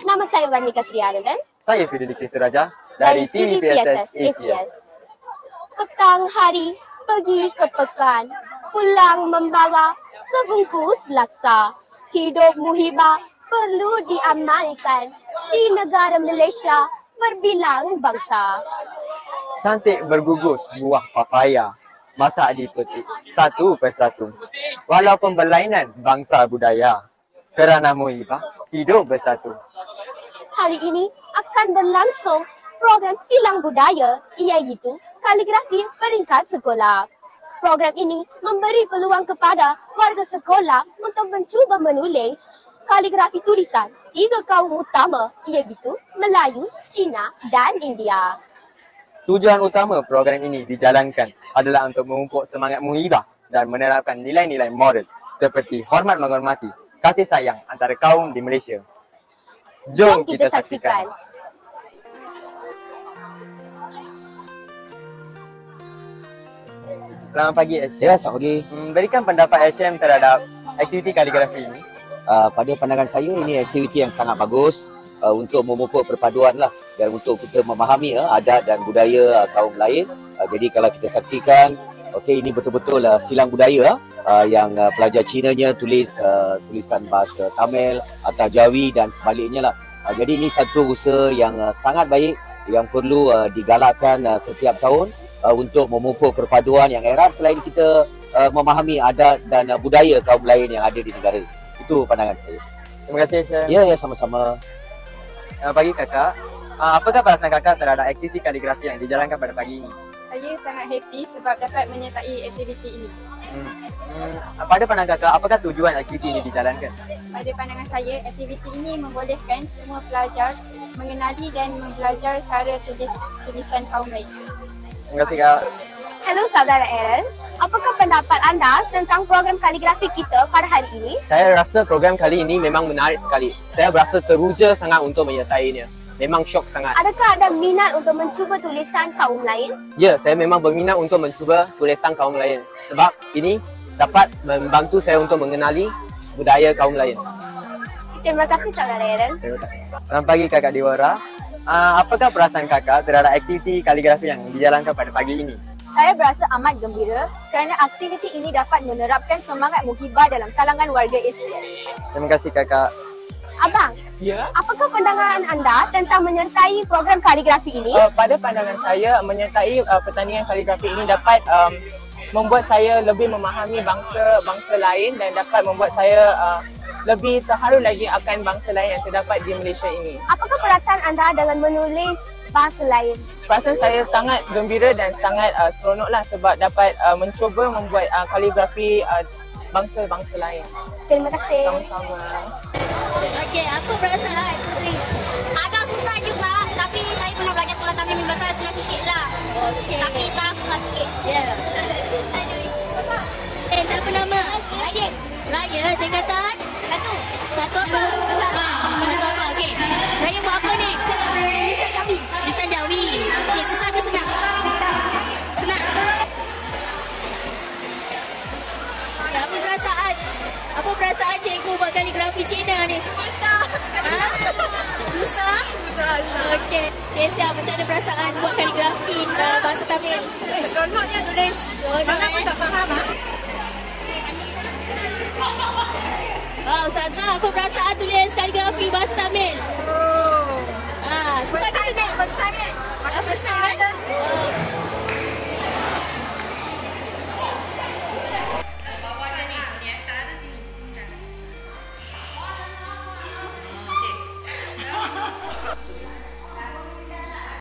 Nama saya Varnika Srianandan. Saya Fidelik Suraja dari TVPSS ACS. Petang hari pergi ke pekan, pulang membawa sebungkus laksa. Hidup muhibah perlu diamalkan di negara Malaysia berbilang bangsa. Cantik bergugus buah papaya, masak dipetik satu persatu. Walaupun berlainan bangsa budaya, kerana muhibah hidup bersatu. Hari ini akan berlangsung program silang budaya, iaitu kaligrafi peringkat sekolah. Program ini memberi peluang kepada warga sekolah untuk mencuba menulis kaligrafi tulisan 3 kaum utama, iaitu Melayu, Cina dan India. Tujuan utama program ini dijalankan adalah untuk memupuk semangat muhibah dan menerapkan nilai-nilai moral seperti hormat menghormati, kasih sayang antara kaum di Malaysia. Jom kita saksikan. Selamat pagi, SM. Ya, selamat pagi. Berikan pendapat SM terhadap aktiviti kaligrafi ini. Pada pandangan saya, ini aktiviti yang sangat bagus untuk memupuk perpaduan lah dan untuk kita memahami adat dan budaya kaum lain. Jadi kalau kita saksikan, okey, ini betul-betul silang budaya yang pelajar Cinanya tulis tulisan bahasa Tamil atau Jawi dan sebaliknya lah. Jadi ini satu usaha yang sangat baik yang perlu digalakkan setiap tahun untuk memupuk perpaduan yang erat selain kita memahami adat dan budaya kaum lain yang ada di negara. Itu pandangan saya. Terima kasih, SM. Ya, sama-sama. Selamat pagi, Kakak. Apakah perasaan Kakak terhadap aktiviti kaligrafi yang dijalankan pada pagi ini? Saya sangat happy sebab dapat menyertai aktiviti ini. Pada pandangan Kakak, apakah tujuan aktiviti ini dijalankan? Pada pandangan saya, aktiviti ini membolehkan semua pelajar mengenali dan belajar cara tulisan kaum lain. Terima kasih, Kak. Hello saudara Aaron, apakah pendapat anda tentang program kaligrafi kita pada hari ini? Saya rasa program kali ini memang menarik sekali. Saya berasa teruja sangat untuk menyertainya. Memang syok sangat. Adakah anda minat untuk mencuba tulisan kaum lain? Ya, saya memang berminat untuk mencuba tulisan kaum lain. Sebab ini dapat membantu saya untuk mengenali budaya kaum lain. Terima kasih saudara Aaron. Terima kasih. Selamat pagi, Kakak Diwara. Apakah perasaan Kakak terhadap aktiviti kaligrafi yang dijalankan pada pagi ini? Saya berasa amat gembira kerana aktiviti ini dapat menerapkan semangat muhibah dalam kalangan warga ACS. Terima kasih, Kakak. Abang, Ya. apakah pandangan anda tentang menyertai program kaligrafi ini? Pada pandangan saya, menyertai pertandingan kaligrafi ini dapat membuat saya lebih memahami bangsa lain dan dapat membuat saya lebih terharu lagi akan bangsa lain yang terdapat di Malaysia ini. Apakah perasaan anda dengan menulis bahasa lain? Perasaan saya sangat gembira dan sangat seronoklah sebab dapat mencuba membuat kaligrafi bangsa-bangsa lain. Terima kasih. Sama-sama. Okey, apa perasaan? Agak susah juga, tapi saya pernah belajar sekolah Tamil Mimba, saya senang sikit lah. Okey. Tapi sekarang susah sikit. Ya. Siapa nama? Raya. Raya, tingkatan? Satu. Satu apa? Satu apa? Okey. Raya buat apa ni? Lisan Jawi. Okey, susah ke senang? Senang. Ya, apa perasaan? Apa perasaan cikgu buat kaligrafi Cina ni? Susah? Susah. Okey. Okey, siap. Macam mana perasaan buat kaligrafi bahasa Tamil? Seronoknya tulis. Malah pun tak faham. Ustazah, apa perasaan tulis kaligrafi bahasa Tamil?